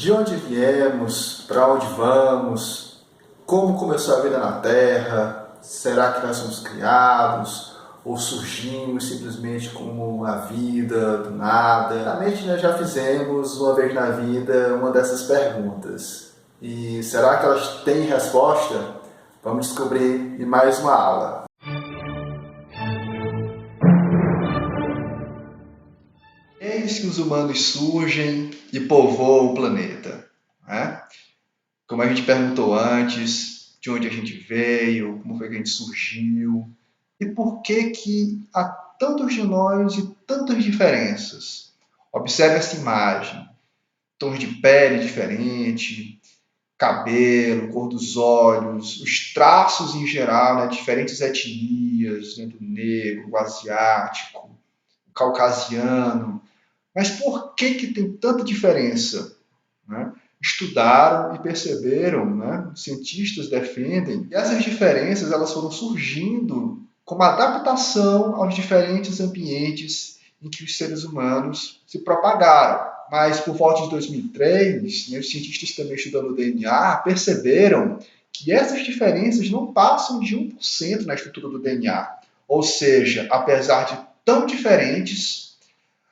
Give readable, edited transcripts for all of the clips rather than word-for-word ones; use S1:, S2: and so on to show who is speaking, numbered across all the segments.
S1: De onde viemos, para onde vamos, como começou a vida na Terra, será que nós somos criados ou surgimos simplesmente como uma vida do nada? Realmente nós já fizemos uma vez na vida uma dessas perguntas. E será que elas têm resposta? Vamos descobrir em mais uma aula. Eis que os humanos surgem e povoam o planeta, né? Como a gente perguntou antes, de onde a gente veio, como foi que a gente surgiu e por que há tantos de nós e tantas diferenças. Observe essa imagem, tons de pele diferente, cabelo, cor dos olhos, os traços em geral, né, diferentes etnias, né, do negro, o asiático, o caucasiano. Mas por que tem tanta diferença? Né? Estudaram e perceberam, né? Cientistas defendem que essas diferenças elas foram surgindo como adaptação aos diferentes ambientes em que os seres humanos se propagaram. Mas por volta de 2003, né, os cientistas também estudando o DNA perceberam que essas diferenças não passam de 1% na estrutura do DNA. Ou seja, apesar de tão diferentes,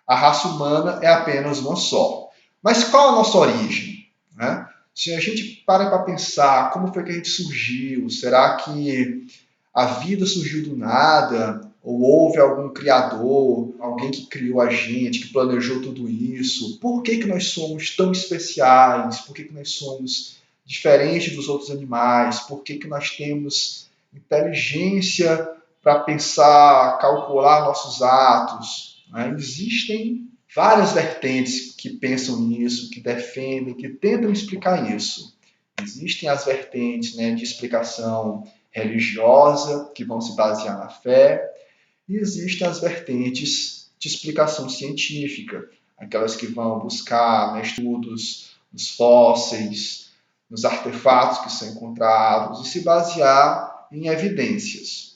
S1: a raça humana é apenas uma só. Mas qual a nossa origem? Né? Se a gente para pensar como foi que a gente surgiu, será que a vida surgiu do nada? Ou houve algum criador, alguém que criou a gente, que planejou tudo isso? Por que nós somos tão especiais? Por que nós somos diferentes dos outros animais? Por que nós temos inteligência para pensar, calcular nossos atos? Né? Existem várias vertentes que pensam nisso, que defendem, que tentam explicar isso. Existem as vertentes, né, de explicação religiosa, que vão se basear na fé, e existem as vertentes de explicação científica, aquelas que vão buscar, né, estudos nos fósseis, nos artefatos que são encontrados, e se basear em evidências.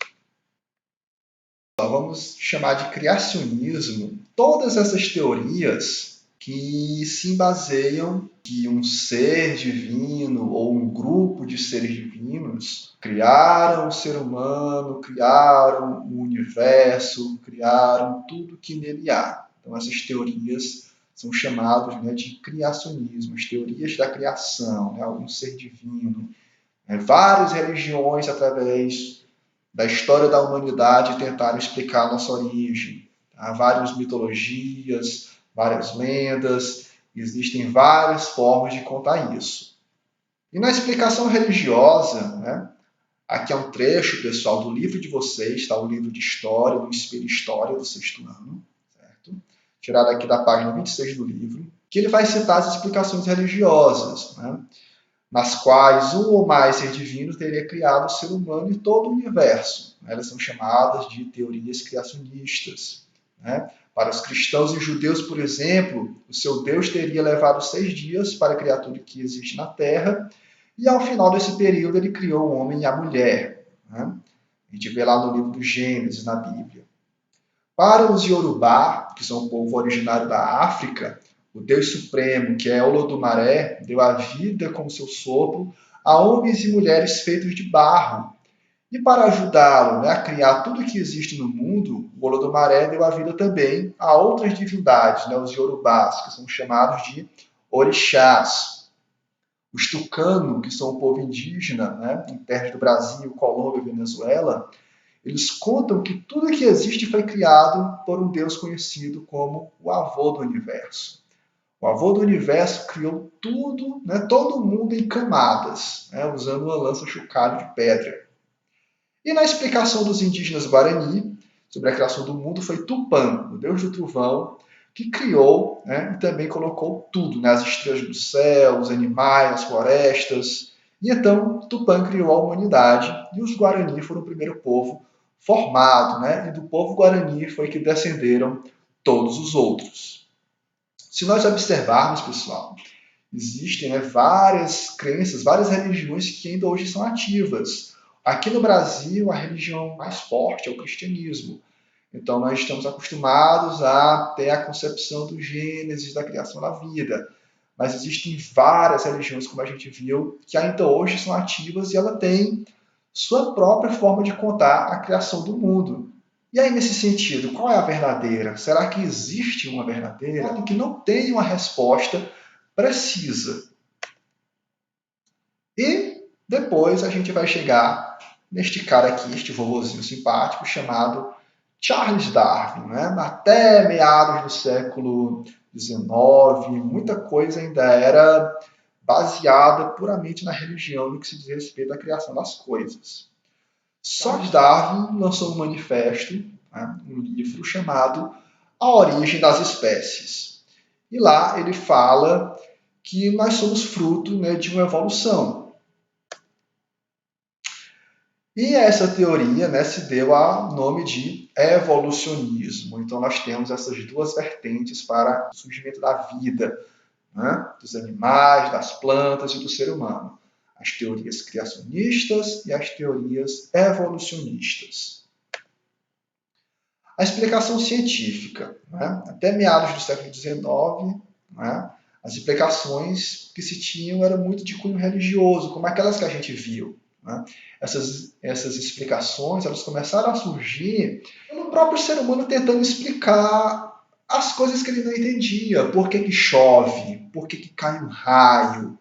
S1: Vamos chamar de criacionismo todas essas teorias que se baseiam que um ser divino ou um grupo de seres divinos criaram o ser humano, criaram o universo, criaram tudo que nele há. Então essas teorias são chamadas, né, de criacionismo, as teorias da criação, né, algum ser divino. Várias religiões através da história da humanidade tentaram explicar a nossa origem. Há várias mitologias, várias lendas, existem várias formas de contar isso. E na explicação religiosa, né, aqui é um trecho, pessoal, do livro de vocês, tá? O livro de História, do Inspira História, do 6º ano, certo? Tirado aqui da página 26 do livro, que ele vai citar as explicações religiosas, né, nas quais um ou mais seres divinos teria criado o ser humano e todo o universo. Elas são chamadas de teorias criacionistas. Né? Para os cristãos e judeus, por exemplo, o seu Deus teria levado 6 dias para criar tudo que existe na Terra, e ao final desse período ele criou o homem e a mulher. Né? A gente vê lá no livro do Gênesis, na Bíblia. Para os Yorubá, que são um povo originário da África, o Deus Supremo, que é Olodumare, deu a vida com o seu sopro a homens e mulheres feitos de barro. E para ajudá-lo, né, a criar tudo que existe no mundo, o Olodumare deu a vida também a outras divindades, né, os Yorubás, que são chamados de orixás. Os Tucano, que são um povo indígena, né, em terras do Brasil, Colômbia e Venezuela, eles contam que tudo que existe foi criado por um Deus conhecido como o avô do universo. O avô do universo criou tudo, né, todo mundo em camadas, né, usando uma lança chocalho de pedra. E na explicação dos indígenas Guarani sobre a criação do mundo foi Tupã, o deus do trovão, que criou, né, e também colocou tudo, né, as estrelas do céu, os animais, as florestas. E então Tupã criou a humanidade e os Guarani foram o primeiro povo formado, né, e do povo Guarani foi que descenderam todos os outros. Se nós observarmos, pessoal, existem, né, várias crenças, várias religiões que ainda hoje são ativas. Aqui no Brasil, a religião mais forte é o cristianismo. Então, nós estamos acostumados a ter a concepção do Gênesis, da criação da vida. mas existem várias religiões, como a gente viu, que ainda hoje são ativas e ela tem sua própria forma de contar a criação do mundo. E aí, nesse sentido, qual é a verdadeira? Será que existe uma verdadeira? Que não tem uma resposta precisa. E depois a gente vai chegar neste cara aqui, este vovozinho simpático, chamado Charles Darwin, né? Até meados do século XIX, muita coisa ainda era baseada puramente na religião no que se diz respeito à criação das coisas. Charles Darwin lançou um manifesto, né, um livro chamado A Origem das Espécies. E lá ele fala que nós somos fruto, né, de uma evolução. E essa teoria, né, se deu ao nome de evolucionismo. Então nós temos essas duas vertentes para o surgimento da vida, né, dos animais, das plantas e do ser humano. As teorias criacionistas e as teorias evolucionistas. A explicação científica, né, até meados do século XIX, né, as explicações que se tinham eram muito de cunho religioso, como aquelas que a gente viu. Né? Essas explicações elas começaram a surgir pelo próprio ser humano tentando explicar as coisas que ele não entendia. Por que chove? Por que cai um raio?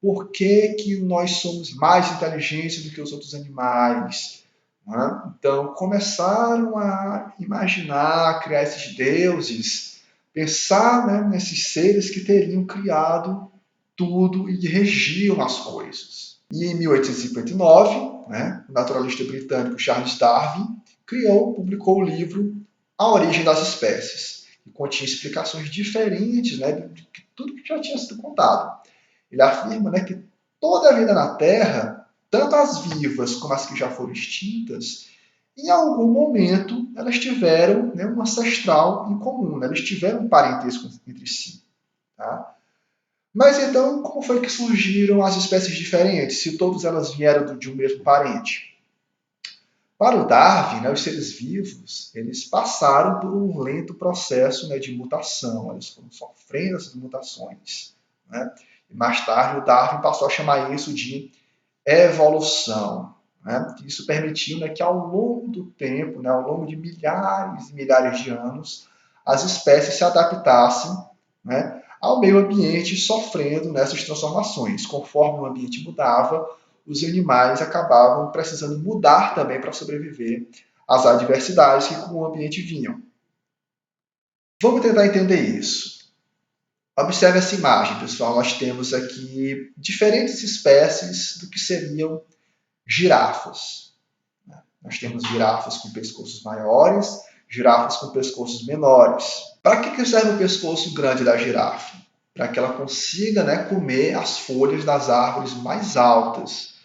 S1: Por que nós somos mais inteligentes do que os outros animais? Né? Então, começaram a imaginar, a criar esses deuses, pensar, né, nesses seres que teriam criado tudo e regiam as coisas. E em 1859, né, o naturalista britânico Charles Darwin publicou o livro A Origem das Espécies, que continha explicações diferentes, né, de tudo que já tinha sido contado. Ele afirma, né, que toda a vida na Terra, tanto as vivas como as que já foram extintas, em algum momento elas tiveram, né, um ancestral em comum, né, elas tiveram um parentesco entre si. Tá? Mas então, como foi que surgiram as espécies diferentes, se todas elas vieram de um mesmo parente? Para o Darwin, né, os seres vivos eles passaram por um lento processo, né, de mutação, eles foram sofrendo essas mutações. Né? E mais tarde, o Darwin passou a chamar isso de evolução. Né? Isso permitiu, né, que ao longo do tempo, né, ao longo de milhares e milhares de anos, as espécies se adaptassem, né, ao meio ambiente, sofrendo nessas transformações. Conforme o ambiente mudava, os animais acabavam precisando mudar também para sobreviver às adversidades que com o ambiente vinham. Vamos tentar entender isso. Observe essa imagem, pessoal. Nós temos aqui diferentes espécies do que seriam girafas. Nós temos girafas com pescoços maiores, girafas com pescoços menores. Para que serve o pescoço grande da girafa? Para que ela consiga, né, comer as folhas das árvores mais altas.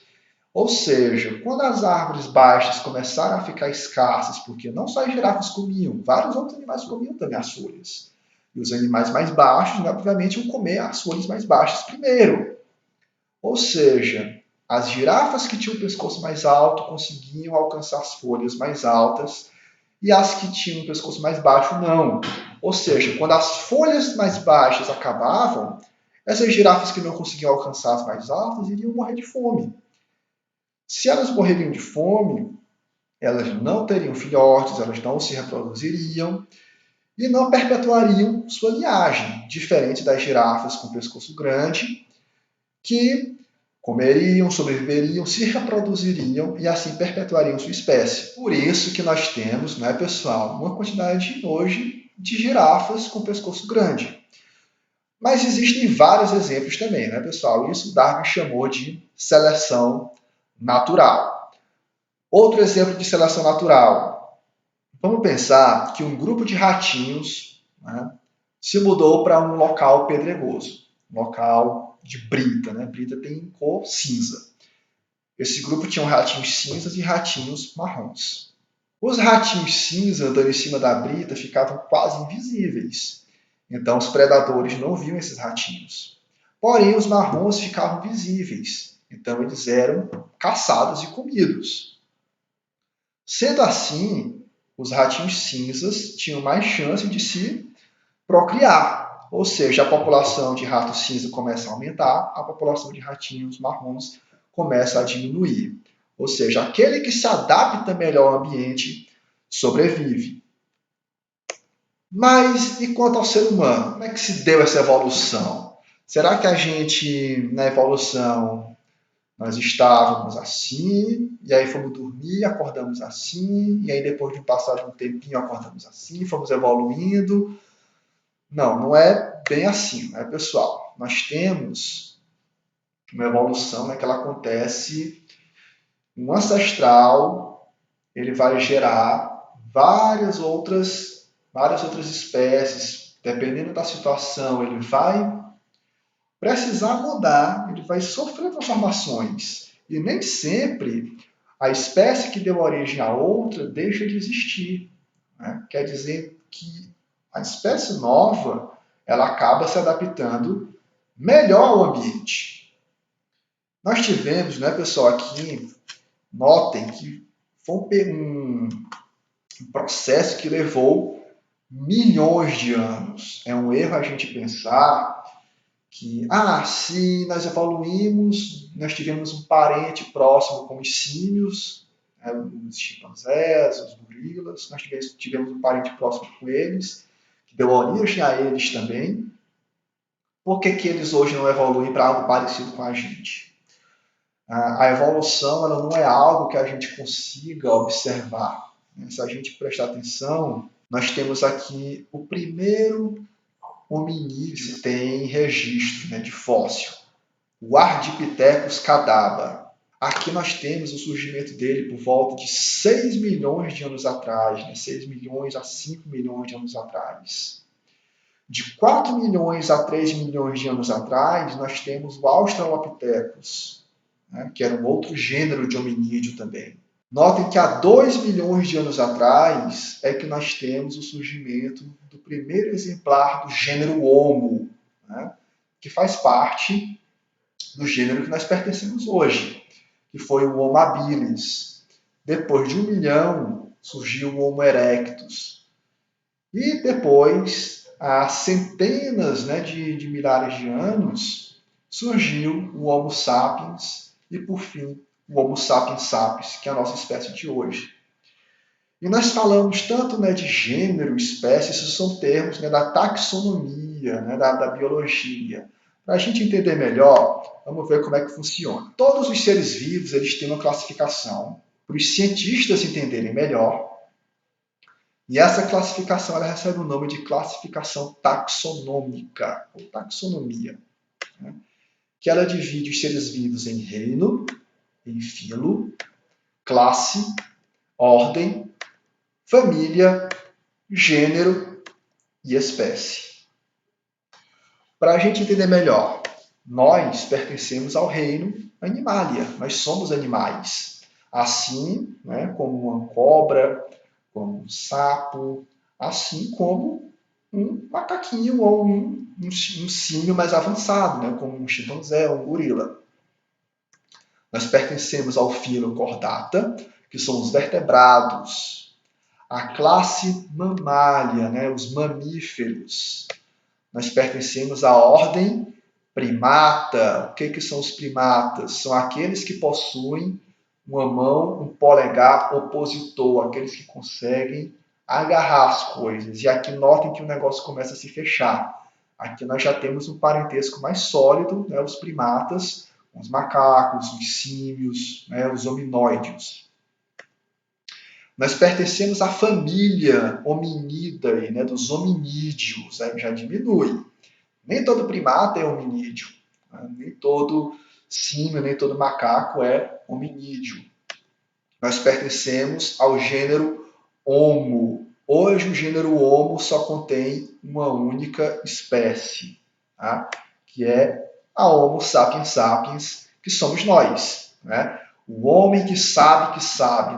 S1: Ou seja, quando as árvores baixas começaram a ficar escassas, porque não só as girafas comiam, vários outros animais comiam também as folhas. E os animais mais baixos, né, obviamente, iam comer as folhas mais baixas primeiro. Ou seja, as girafas que tinham o pescoço mais alto conseguiam alcançar as folhas mais altas e as que tinham o pescoço mais baixo não. Ou seja, quando as folhas mais baixas acabavam, essas girafas que não conseguiam alcançar as mais altas iriam morrer de fome. Se elas morreriam de fome, elas não teriam filhotes, elas não se reproduziriam e não perpetuariam sua linhagem, diferente das girafas com pescoço grande, que comeriam, sobreviveriam, se reproduziriam e assim perpetuariam sua espécie. Por isso que nós temos, né, pessoal, uma quantidade hoje de girafas com pescoço grande. Mas existem vários exemplos também, né, pessoal? Isso Darwin chamou de seleção natural. Outro exemplo de seleção natural. Vamos pensar que um grupo de ratinhos, né, se mudou para um local pedregoso, um local de brita, né? Brita tem cor cinza. Esse grupo tinha ratinhos cinzas e ratinhos marrons. Os ratinhos cinza andando em cima da brita ficavam quase invisíveis. Então os predadores não viam esses ratinhos. Porém, os marrons ficavam visíveis. Então eles eram caçados e comidos. Sendo assim, os ratinhos cinzas tinham mais chance de se procriar. Ou seja, a população de rato cinza começa a aumentar, a população de ratinhos marrons começa a diminuir. Ou seja, aquele que se adapta melhor ao ambiente sobrevive. Mas e quanto ao ser humano? Como é que se deu essa evolução? Será que a gente, na evolução, nós estávamos assim, e aí fomos dormir, acordamos assim, e aí depois de passar de um tempinho acordamos assim, fomos evoluindo? Não, não é bem assim, né, pessoal? Nós temos uma evolução, né, que ela acontece, um ancestral, ele vai gerar várias outras espécies, dependendo da situação, ele vai precisar mudar, ele vai sofrer transformações. E nem sempre a espécie que deu origem à outra deixa de existir, né? Quer dizer que a espécie nova ela acaba se adaptando melhor ao ambiente. Nós tivemos, né, pessoal, aqui, notem que foi um processo que levou milhões de anos. É um erro a gente pensar que, se nós evoluímos, nós tivemos um parente próximo com os símios, né, os chimpanzés, os gorilas, nós tivemos um parente próximo com eles, que deu origem a eles também. Por que eles hoje não evoluem para algo parecido com a gente? A evolução ela não é algo que a gente consiga observar. Se a gente prestar atenção, nós temos aqui o primeiro hominídeo que tem registro, né, de fóssil, o Ardipithecus cadabra. Aqui nós temos o surgimento dele por volta de 6 milhões de anos atrás, né, 6 milhões a 5 milhões de anos atrás. De 4 milhões a 3 milhões de anos atrás, nós temos o Australopithecus, né, que era um outro gênero de hominídeo também. Notem que há 2 milhões de anos atrás é que nós temos o surgimento do primeiro exemplar do gênero Homo, né, que faz parte do gênero que nós pertencemos hoje, que foi o Homo habilis. Depois de 1 milhão, surgiu o Homo erectus. E depois, há centenas, né, de milhares de anos, surgiu o Homo sapiens e, por fim, o Homo sapiens sapiens, que é a nossa espécie de hoje. E nós falamos tanto, né, de gênero, espécie, esses são termos, né, da taxonomia, né, da biologia. Para a gente entender melhor, vamos ver como é que funciona. Todos os seres vivos eles têm uma classificação. Para os cientistas entenderem melhor, e essa classificação ela recebe o nome de classificação taxonômica, ou taxonomia, né? Que ela divide os seres vivos em reino, em filo, classe, ordem, família, gênero e espécie. Para a gente entender melhor, nós pertencemos ao reino Animalia, nós somos animais. Assim, né, como uma cobra, como um sapo, assim como um macaquinho ou um símio mais avançado, né, como um chimpanzé ou um gorila. Nós pertencemos ao filo Chordata, que são os vertebrados. A classe Mammalia, né, os mamíferos. Nós pertencemos à ordem Primata. O que são os primatas? São aqueles que possuem uma mão, um polegar opositor, aqueles que conseguem agarrar as coisas. E aqui notem que o negócio começa a se fechar. Aqui nós já temos um parentesco mais sólido, né, os primatas, os macacos, os símios, né, os hominóideos. Nós pertencemos à família Hominidae, né, dos hominídeos, né, já diminui. Nem todo primata é hominídeo, né, nem todo símio, nem todo macaco é hominídeo. Nós pertencemos ao gênero Homo. Hoje o gênero Homo só contém uma única espécie, tá? Que é a Homo sapiens sapiens, que somos nós, né? O homem que sabe,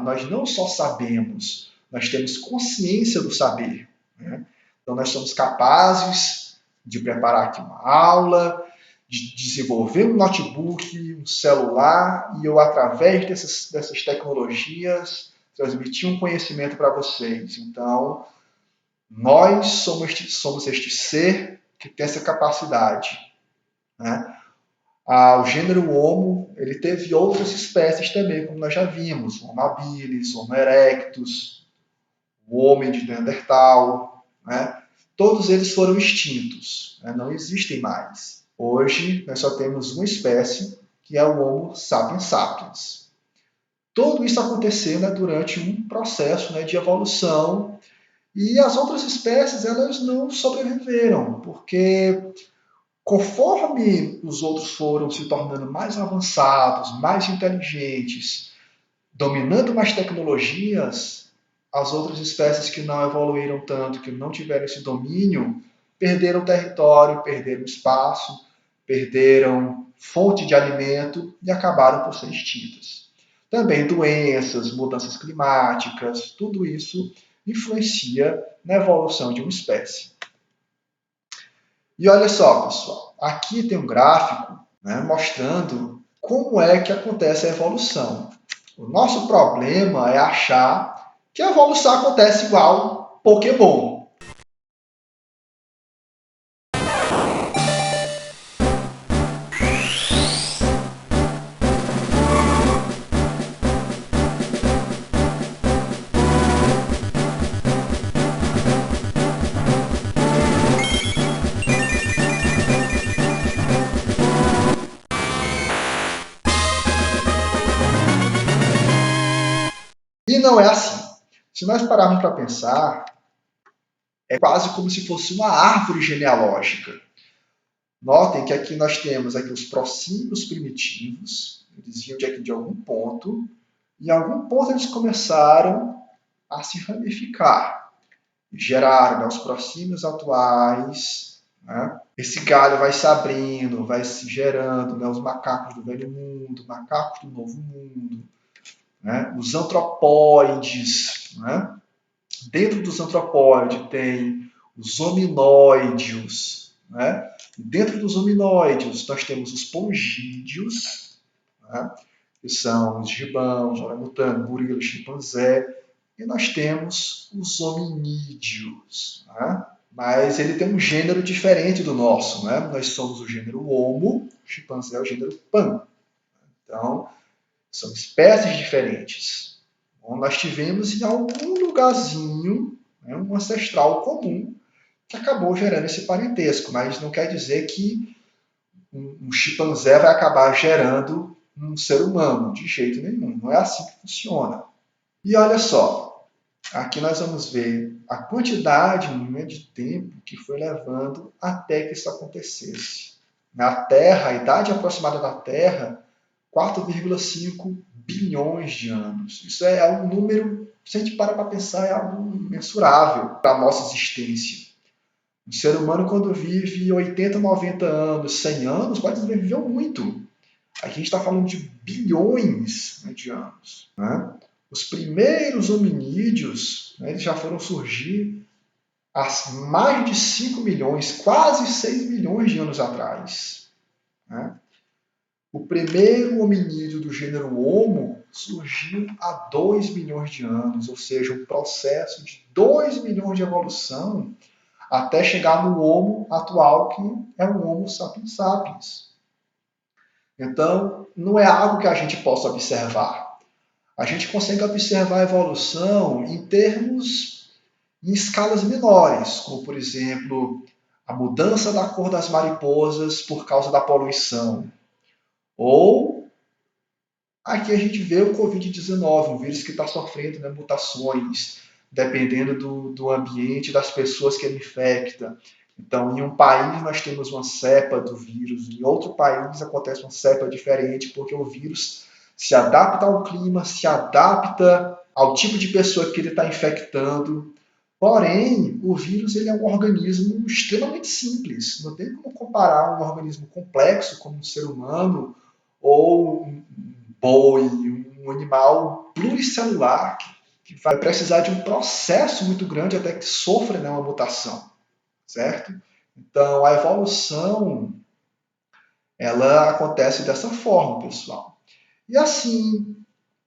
S1: nós não só sabemos, nós temos consciência do saber, né? Então nós somos capazes de preparar aqui uma aula, de desenvolver um notebook, um celular, e eu, através dessas tecnologias, transmitir um conhecimento para vocês. Então, nós somos este ser que tem essa capacidade, né? O gênero Homo, ele teve outras espécies também, como nós já vimos, Homo habilis, Homo erectus, o homem de Neandertal, né? Todos eles foram extintos, né? Não existem mais. Hoje, nós só temos uma espécie, que é o Homo sapiens sapiens. Tudo isso aconteceu, né, durante um processo, né, de evolução, e as outras espécies elas não sobreviveram, porque conforme os outros foram se tornando mais avançados, mais inteligentes, dominando mais tecnologias, as outras espécies que não evoluíram tanto, que não tiveram esse domínio, perderam território, perderam espaço, perderam fonte de alimento e acabaram por ser extintas. Também doenças, mudanças climáticas, tudo isso influencia na evolução de uma espécie. E olha só, pessoal, aqui tem um gráfico, né, mostrando como é que acontece a evolução. O nosso problema é achar que a evolução acontece igual Pokémon. E não é assim. Se nós pararmos para pensar, é quase como se fosse uma árvore genealógica. Notem que aqui nós temos aqui os prosímios primitivos, eles vinham de algum ponto, e em algum ponto eles começaram a se ramificar, e geraram, né, os prosímios atuais, né? Esse galho vai se abrindo, vai se gerando, né, os macacos do velho mundo, macacos do novo mundo, né? Os antropóides, né? Dentro dos antropóides tem os hominóideos, né? Dentro dos hominóideos nós temos os pongídeos, né? Que são os gibãos, orangotango, gorila, chimpanzé, e nós temos os hominídeos, né? Mas ele tem um gênero diferente do nosso, né? Nós somos o gênero Homo, o chimpanzé é o gênero Pan. Então, são espécies diferentes. Bom, nós tivemos em algum lugarzinho, né, um ancestral comum que acabou gerando esse parentesco, mas não quer dizer que um chimpanzé vai acabar gerando um ser humano, de jeito nenhum. Não é assim que funciona. E olha só, aqui nós vamos ver a quantidade de tempo que foi levando até que isso acontecesse. Na Terra, a idade aproximada da Terra, 4,5 bilhões de anos. Isso é um número, se a gente para pensar, é algo imensurável para a nossa existência. O ser humano, quando vive 80, 90 anos, 100 anos, pode dizer que viveu muito. Aqui a gente está falando de bilhões, né, de anos. Né? Os primeiros hominídeos, né, eles já foram surgir há mais de 5 milhões, quase 6 milhões de anos atrás. Né? O primeiro hominídeo do gênero Homo surgiu há 2 milhões de anos, ou seja, um processo de 2 milhões de evolução até chegar no Homo atual, que é o Homo sapiens sapiens. Então, não é algo que a gente possa observar. A gente consegue observar a evolução em escalas menores, como, por exemplo, a mudança da cor das mariposas por causa da poluição. Ou aqui a gente vê o Covid-19, um vírus que está sofrendo, né, mutações, dependendo do ambiente, das pessoas que ele infecta. Então, em um país nós temos uma cepa do vírus, em outro país acontece uma cepa diferente, porque o vírus se adapta ao clima, se adapta ao tipo de pessoa que ele está infectando. Porém, o vírus ele é um organismo extremamente simples. Não tem como comparar um organismo complexo como um ser humano ou um boi, um animal pluricelular que vai precisar de um processo muito grande até que sofra, né, uma mutação, certo? Então, a evolução ela acontece dessa forma, pessoal. E assim,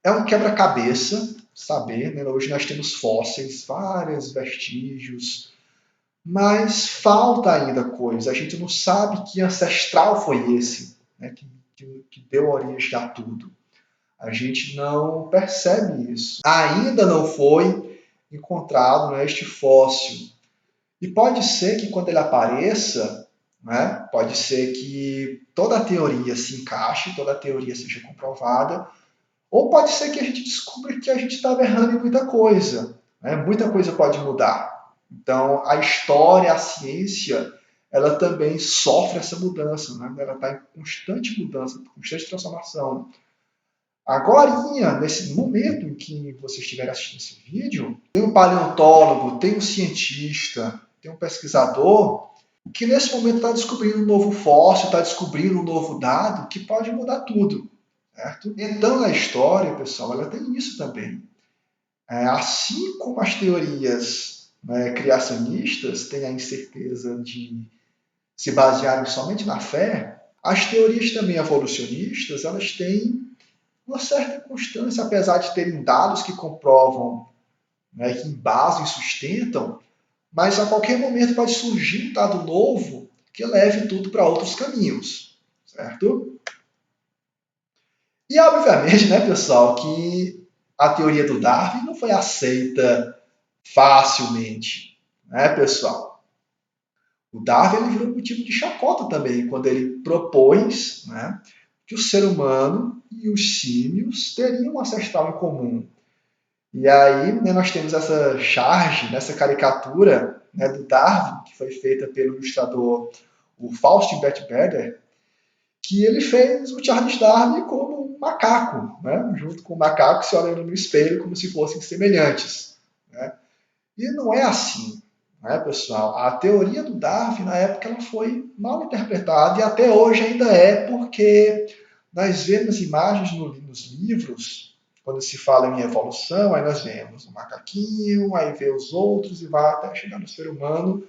S1: é um quebra-cabeça saber, né? Hoje nós temos fósseis, vários vestígios, mas falta ainda coisa. A gente não sabe que ancestral foi esse, né, que deu origem a tudo. A gente não percebe isso. Ainda não foi encontrado, né, este fóssil. E pode ser que quando ele apareça, né, pode ser que toda a teoria se encaixe, toda a teoria seja comprovada, ou pode ser que a gente descubra que a gente estava errando em muita coisa. Né? Muita coisa pode mudar. Então, a história, a ciência, ela também sofre essa mudança. Né? Ela está em constante mudança, constante transformação. Agora, nesse momento em que você estiver assistindo esse vídeo, tem um paleontólogo, tem um cientista, tem um pesquisador que nesse momento está descobrindo um novo fóssil, está descobrindo um novo dado que pode mudar tudo. Certo? Então, a história, pessoal, ela tem isso também. Assim como as teorias, né, criacionistas têm a incerteza de se basearem somente na fé, as teorias também evolucionistas, elas têm uma certa constância, apesar de terem dados que comprovam, né, que embasam e sustentam, mas a qualquer momento pode surgir um dado novo que leve tudo para outros caminhos, certo? E obviamente, né, pessoal, que a teoria do Darwin não foi aceita facilmente, né, pessoal? O Darwin ele virou motivo de chacota também quando ele propôs, né, que o ser humano e os símios teriam um ancestral em comum. E aí, né, nós temos essa charge, essa caricatura, né, do Darwin, que foi feita pelo ilustrador o Faustin Bertbeder, que ele fez o Charles Darwin como um macaco, né, junto com o macaco se olhando no espelho como se fossem semelhantes. Né? E não é assim, né, pessoal? A teoria do Darwin, na época, ela foi mal interpretada e até hoje ainda é, porque nós vemos imagens nos livros, quando se fala em evolução, aí nós vemos o macaquinho, aí vê os outros e vai até chegar no ser humano.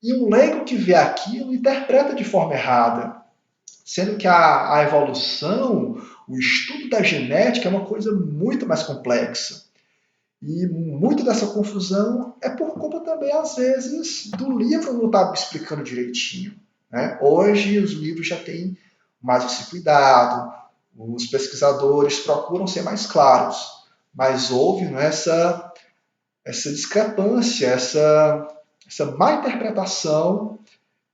S1: E um leigo que vê aquilo interpreta de forma errada, sendo que a evolução, o estudo da genética é uma coisa muito mais complexa. E muito dessa confusão é por conta também, às vezes, do livro não estar explicando direitinho. Né? Hoje, os livros já têm mais esse cuidado, os pesquisadores procuram ser mais claros, mas houve, né, essa discrepância, essa má interpretação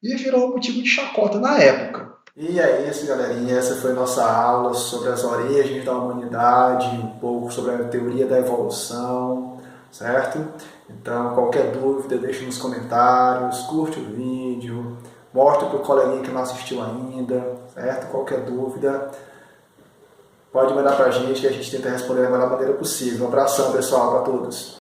S1: e virou motivo de chacota na época. E é isso, galerinha. Essa foi nossa aula sobre as origens da humanidade, um pouco sobre a teoria da evolução, certo? Então, qualquer dúvida, deixe nos comentários, curte o vídeo, mostra para o coleguinha que não assistiu ainda, certo? Qualquer dúvida, pode mandar para a gente que a gente tenta responder da melhor maneira possível. Um abração, pessoal, para todos.